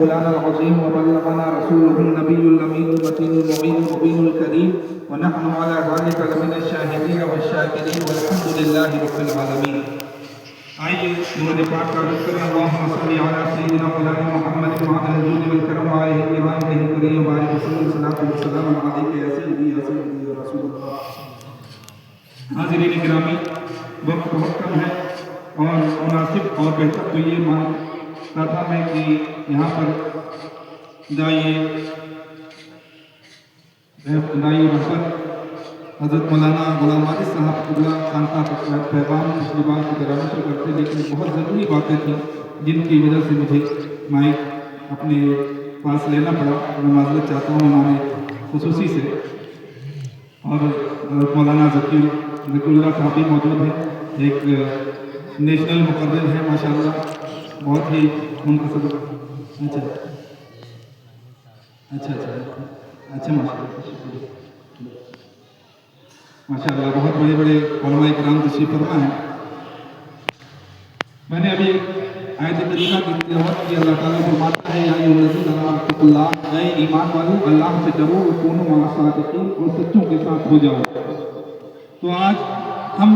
مولانا العظيم وبلغنا رسوله النبي الأمين المتين المعين المبين الكريم ونحن على ذلك لمن الشاهدين والشاكرين والحمد لله رب العالمين. آئیے درود پاک کا ذکر کریں. اللهم صل على سيدنا مولانا محمد وعلى الجود والكرم وعلى الإمام الكريم وعلى رسول الصلاة والسلام عليك يا سيدي يا سيدي يا رسول الله. حاضرین گرامی، وقت بہت کم ہے اور مناسب اور بہتر تو یہ مانتا تھا میں کہ یہاں پر دائی رحمت حضرت مولانا غلام علی صاحب قبلہ خانقاہ پیغام تشریفات کی درامش کرتے، لیکن بہت ضروری باتیں تھیں جن کی وجہ سے مجھے مائک اپنے پاس لینا پڑا. میں معذرت چاہتا ہوں انہوں نے خصوصی سے. اور مولانا ذکی اللہ صاحب بھی موجود ہیں، ایک نیشنل مقرر ہے ماشاءاللہ، بہت ہی منتصب. اچھا ماشاءاللہ بہت بڑے بڑے علماء کرام تشریف فرما ہیں. میں نے ابھی آیت کریمہ کی تلاوت کی. اللہ تعالیٰ فرماتا ہے یا ایھا الذین آمنوا اتقوا اللہ، اے ایمان والو اللہ سے ڈرو وکونوا مع الصادقین، اور سچوں کے ساتھ ہو جاؤ. تو آج ہم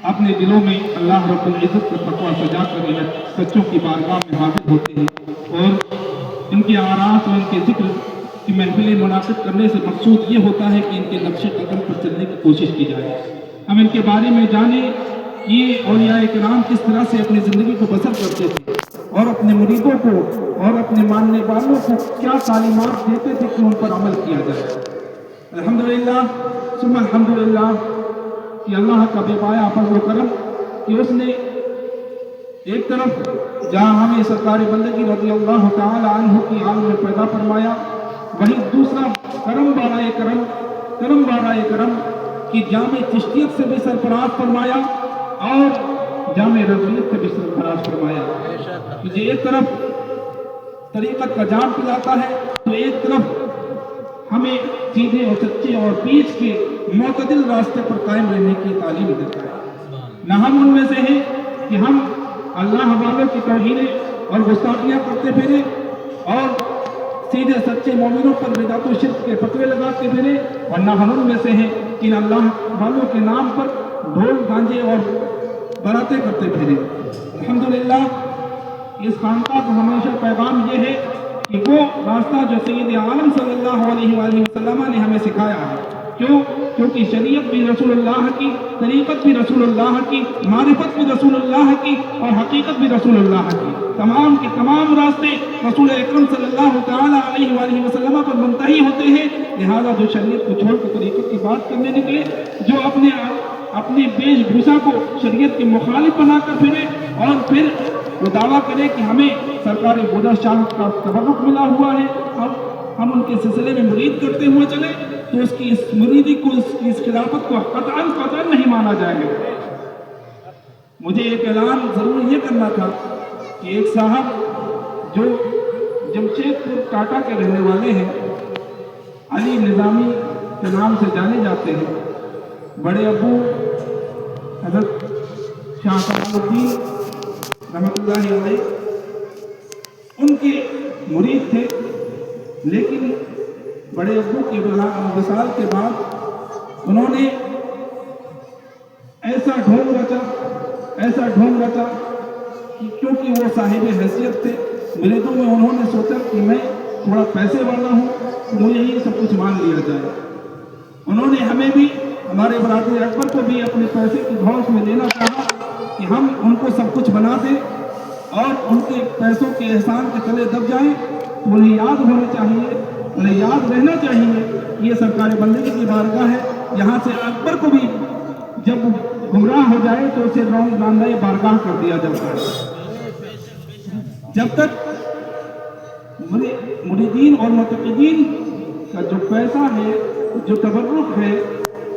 اپنے دلوں میں اللہ رب العزت کا تقویٰ سجا کر سچوں کی بارگاہ میں حاضر ہوتے ہیں، اور ان کے آراس اور ان کے ذکر کی محفلیں منعقد کرنے سے مقصود یہ ہوتا ہے کہ ان کے نقش قدم پر چلنے کی کوشش کی جائے. ہم ان کے بارے میں جانیں یہ اولیاء کرام کس طرح سے اپنی زندگی کو بسر کرتے تھے، اور اپنے مریدوں کو اور اپنے ماننے والوں کو کیا تعلیمات دیتے تھے کہ ان پر عمل کیا جائے. الحمدللہ ثم الحمدللہ کہ اللہ کا بے پایا فضل و کرم کہ اس نے ایک طرف جہاں ہمیں سرکار بندگی رضی اللہ تعالی عنہ کی حال میں پیدا فرمایا، وہیں دوسرا کرم بارہ کرم کی جامع چشتیت سے بھی سرفراز فرمایا اور جامع رضویت سے بھی سرفراز فرمایا. کہ ایک طرف طریقت کا جام پلاتا ہے تو ایک طرف ہمیں سیدھے اور سچے اور بیچ کے معتدل راستے پر قائم رہنے کی تعلیم دیتا ہے. نہ ہم ان میں سے ہیں کہ ہم اللہ والوں کی توہینیں اور گستاخیاں کرتے پھریں اور سیدھے سچے مومنوں پر بدعت و شرک کے فتوے لگاتے پھریں، اور نہ ہم ان میں سے ہیں کہ اللہ والوں کے نام پر ڈھول گانجے اور براتیں کرتے پھریں. الحمدللہ اس خانقاہ کو ہمیشہ پیغام یہ ہے کہ وہ راستہ جو سید عالم صلی اللہ علیہ وآلہ وسلم نے ہمیں سکھایا ہے. کیونکہ شریعت بھی رسول اللہ کی، طریقت بھی رسول اللہ کی، معرفت بھی رسول اللہ کی، اور حقیقت بھی رسول اللہ کی. تمام کے تمام راستے رسول اکرم صلی اللہ تعالی علیہ وآلہ وسلم پر منتہی ہوتے ہیں. لہذا جو شریعت کو چھوڑ کر طریقت کی بات کرنے نکلے، جو اپنے بیش بھوسا کو شریعت کے مخالف بنا کر پھرے اور پھر وہ دعویٰ کرے کہ ہمیں سرکار بودر شاہ کا تبرک ملا ہوا ہے اور ہم ان کے سلسلے میں مرید کرتے ہوئے چلے، تو اس کی اس مریدی کو، اس خلافت کو قطعاً نہیں مانا جائے گا. مجھے ایک اعلان ضرور یہ کرنا تھا کہ ایک صاحب جو جمشید پور ٹاٹا کے رہنے والے ہیں، علی نظامی کے نام سے جانے جاتے ہیں، بڑے ابو حضرت شاہ کمال الدین رحمۃ اللہ علیہ ان کے مرید تھے. لیکن بڑے ابو کی وصال کے بعد انہوں نے ایسا ڈھونگ رچا کہ کیونکہ وہ صاحب حیثیت تھے مریدوں میں، انہوں نے سوچا کہ میں تھوڑا پیسے والا ہوں تو مجھے یہ سب کچھ مان لیا جائے. انہوں نے ہمیں بھی، ہمارے برادر اکبر کو بھی اپنے پیسے کی دھوس میں لینا چاہا کہ ہم ان کو سب کچھ بنا دیں اور ان کے پیسوں کے احسان کے تلے دب جائیں. تو انہیں یاد رہنا چاہیے یہ سرکار بندگی کی بارگاہ ہے. یہاں سے اکبر کو بھی جب گمراہ ہو جائے تو اسے راندۂ بارگاہ کر دیا جاتا ہے. جب تک مریدین اور متقدین کا جو پیسہ ہے، جو تبرک ہے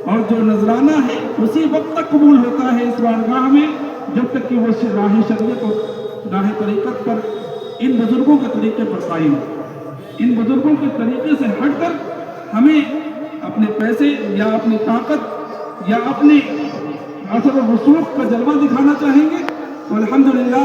اور جو نذرانہ ہے، اسی وقت تک قبول ہوتا ہے اس بارگاہ میں جب تک کہ وہ راہ شریعت اور راہ طریقت پر، ان بزرگوں کے طریقے پر قائم ہو. ان بزرگوں کے طریقے سے ہٹ کر ہمیں اپنے پیسے یا اپنی طاقت یا اپنے اثر و رسوخ کا جلوہ دکھانا چاہیں گے تو الحمدللہ